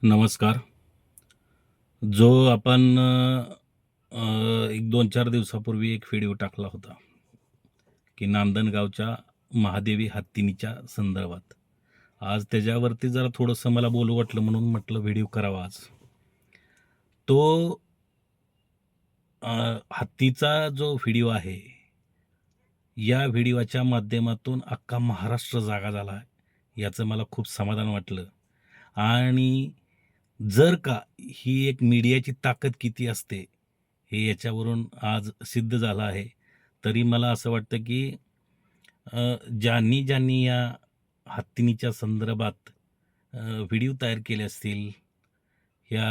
नमस्कार. जो आपण एक 2-4 दिवसापूर्वी एक व्हिडिओ टाकला होता, की नांदणगावच्या महादेवी हत्तीनीच्या संदर्भात. आज त्याच्यावरती जरा थोडंसं मला बोलू वाटलं म्हणून म्हटलं व्हिडिओ करावा आज. तो हत्तीचा जो व्हिडिओ आहे, या व्हिडिओच्या माध्यमातून अख्खा महाराष्ट्र जागा झाला आहे, याचं मला खूप समाधान वाटलं. आणि जर का ही एक मीडियाची ताकद किती असते, हे याच्यावरून आज सिद्ध झालं आहे. तरी मला असं वाटतं, की ज्यांनी या हत्तीनीच्या संदर्भात व्हिडिओ तयार केले असतील, या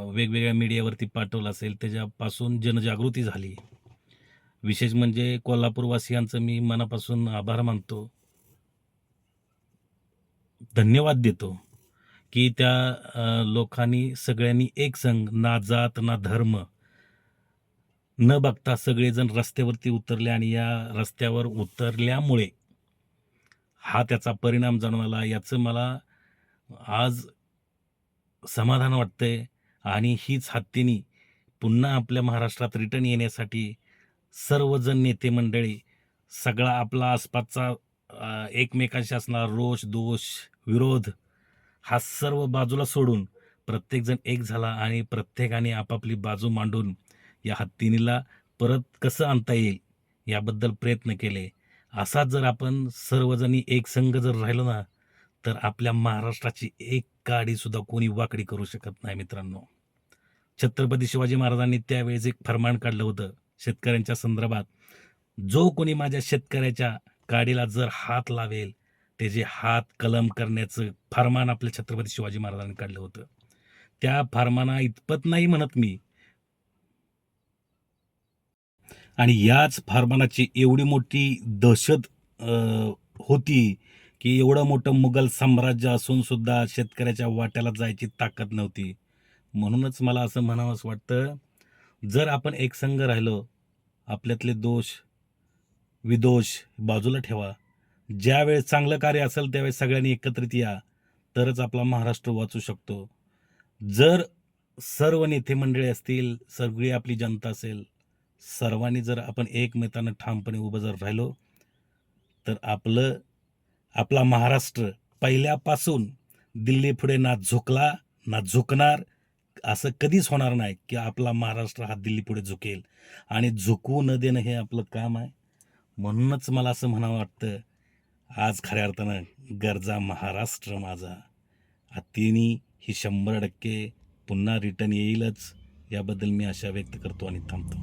वेगवेगळ्या मीडियावरती पाठवलं असेल, त्याच्यापासून जनजागृती झाली. विशेष म्हणजे कोल्हापूरवासियांचं मी मनापासून आभार मानतो. धन्यवाद देतो, की त्या लोकांनी सगळ्यांनी एक संघ, ना जात ना धर्म न बघता सगळेजण रस्त्यावरती उतरले आणि या रस्त्यावर उतरल्यामुळे हा त्याचा परिणाम जाणून आला. याचं मला आज समाधान वाटतंय आणि हीच हत्तीनी पुन्हा आपल्या महाराष्ट्रात रिटर्न येण्यासाठी सर्वजण नेते मंडळी, सगळा आपला आसपासचा एकमेकांशी असणारा रोष, दोष, विरोध हा सर्व बाजूला सोडून प्रत्येकजण एक झाला आणि प्रत्येकाने आपापली बाजू मांडून या हत्तीनीला परत कसं आणता येईल याबद्दल प्रयत्न केले. असाच जर आपण सर्वजणी एक संघ जर राहिलो ना, तर आपल्या महाराष्ट्राची एक काडीसुद्धा कोणी वाकडी करू शकत नाही मित्रांनो. छत्रपती शिवाजी महाराजांनी त्यावेळेस एक फर्मान काढलं होतं शेतकऱ्यांच्या संदर्भात. जो कोणी माझ्या शेतकऱ्याच्या काडीला जर हात लावेल, त्याचे हात कलम करण्याचं फर्मान आपल्या छत्रपती शिवाजी महाराजांनी काढलं होतं. त्या फर्माना इतपत नाही म्हणत मी. आणि याच फर्मानाची एवढी मोठी दहशत होती, की एवढं मोठं मुघल साम्राज्य असून सुद्धा शेतकऱ्याच्या वाट्याला जायची ताकद नव्हती. म्हणूनच मला असं म्हणावंसं वाटतं, जर आपण एकसंघ राहिलो, आपल्यातले दोष, विदोष बाजूला ठेवा. ज्यावेळेस चांगलं कार्य असेल त्यावेळेस सगळ्यांनी एकत्रित या, तरच आपला महाराष्ट्र वाचू शकतो. जर सर्व नेते मंडळी असतील, सगळी आपली जनता असेल, सर्वांनी जर आपण एकमेकांना ठामपणे उभं जर राहिलो, तर आपला महाराष्ट्र पहिल्यापासून दिल्लीपुढे ना झुकला, ना झुकणार. असं कधीच होणार नाही, की आपला महाराष्ट्र हा दिल्लीपुढे झुकेल आणि झुकवू न देणं हे आपलं काम आहे. म्हणूनच मला असं म्हणावं वाटतं, आज खऱ्या अर्थानं गरजा महाराष्ट्र माझा. हत्तीनी ही 100% पुन्हा रिटर्न येईलच, याबद्दल मी आशा व्यक्त करतो आणि थांबतो.